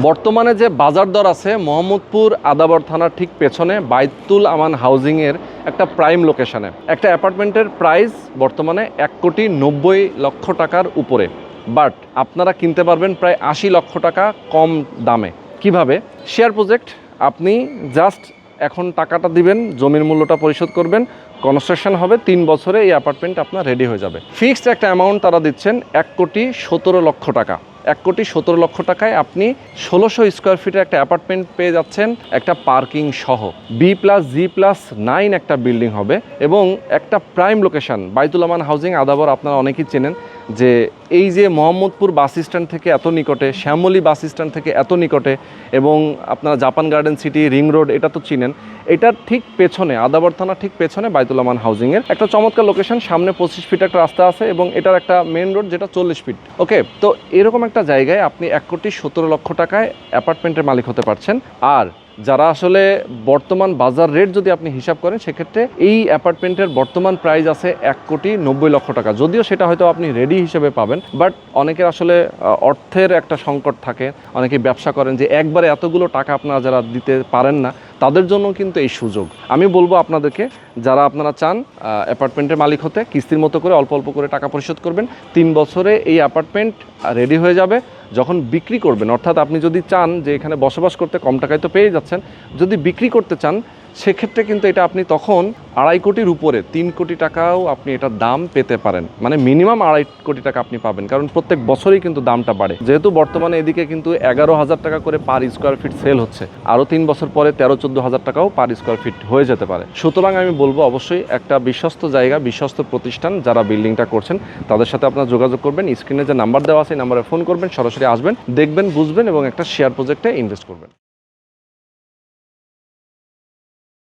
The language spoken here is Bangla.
বর্তমানে যে বাজার দর আছে মোহাম্মদপুর আদাবর থানার ঠিক পেছনে বাইতুল আমান হাউজিংয়ের একটা প্রাইম লোকেশনে একটা অ্যাপার্টমেন্টের প্রাইস বর্তমানে 1,90,00,000 টাকার উপরে, বাট আপনারা কিনতে পারবেন প্রায় 80 লক্ষ টাকা কম দামে। কিভাবে? Share project. আপনি জাস্ট এখন টাকাটা দিবেন, জমির মূল্যটা পরিশোধ করবেন, কনস্ট্রাকশন হবে, 3 বছরে এই অ্যাপার্টমেন্ট আপনার রেডি হয়ে যাবে। ফিক্সড একটা অ্যামাউন্ট তারা দিচ্ছেন 1,17,00,000 টাকা। 1,17,00,000 টাকায় আপনি 1600 স্কোয়ার ফিটের একটা অ্যাপার্টমেন্ট পেয়ে যাচ্ছেন, একটা পার্কিং সহ। B+G+9 একটা বিল্ডিং হবে এবং একটা প্রাইম লোকেশন বাইতুল আমান হাউজিং আদাবর। আপনারা অনেকেই চেনেন যে এই যে মোহাম্মদপুর বাস স্ট্যান্ড থেকে এত নিকটে, শ্যামলী বাস স্ট্যান্ড থেকে এত নিকটে, এবং আপনারা Japan garden city, ring road, এটা তো চিনেন। এটার ঠিক পেছনে, আদাবর থানার ঠিক পেছনে বাইতুল আমান হাউজিংয়ের একটা চমৎকার লোকেশন। সামনে 25 ফিট একটা রাস্তা আছে এবং এটার একটা মেন রোড যেটা 40 ফিট। ওকে, তো এরকম একটা জায়গায় আপনি 1,17,00,000 টাকায় অ্যাপার্টমেন্টের মালিক হতে পারছেন। আর যারা আসলে বর্তমান বাজার রেট যদি আপনি হিসাব করেন, সেক্ষেত্রে এই অ্যাপার্টমেন্টের বর্তমান প্রাইস আছে 1,90,00,000 টাকা। যদিও সেটা হয়তো আপনি রেডি হিসেবে পাবেন, বাট অনেকের আসলে অর্থের একটা সংকট থাকে। অনেকে ব্যবসা করেন যে একবারে এতগুলো টাকা আপনারা যারা দিতে পারেন না, তাদের জন্য কিন্তু এই সুযোগ। আমি বলবো আপনাদেরকে, যারা আপনারা চান অ্যাপার্টমেন্টের মালিক হতে, কিস্তির মতো করে অল্প অল্প করে টাকা পরিশোধ করবেন, 3 বছরে এই অ্যাপার্টমেন্ট রেডি হয়ে যাবে। যখন বিক্রি করবেন, অর্থাৎ আপনি যদি চান যে এখানে বসবাস করতে কম টাকায় তো পেয়ে যাচ্ছেন, যদি বিক্রি করতে চান সেক্ষেত্রে কিন্তু এটা আপনি তখন 2.5 কোটির উপরে 3 কোটি টাকাও আপনি এটার দাম পেতে পারেন। মানে মিনিমাম 2.5 কোটি টাকা আপনি পাবেন, কারণ প্রত্যেক বছরই কিন্তু দামটা বাড়ে। যেহেতু বর্তমানে এদিকে কিন্তু 11,000 টাকা করে পার স্কোয়ার ফিট সেল হচ্ছে, আরও 3 বছর পরে 13-14,000 টাকাও পার স্কোয়ার ফিট হয়ে যেতে পারে। সুতরাং আমি বলবো অবশ্যই একটা বিশ্বস্ত জায়গা, বিশ্বস্ত প্রতিষ্ঠান যারা বিল্ডিংটা করছেন তাদের সাথে আপনারা যোগাযোগ করবেন। স্ক্রিনে যে নাম্বার দেওয়া আছে এই নাম্বারে ফোন করবেন, সরাসরি আসবেন, দেখবেন, বুঝবেন এবং একটা শেয়ার প্রজেক্টে ইনভেস্ট করবেন।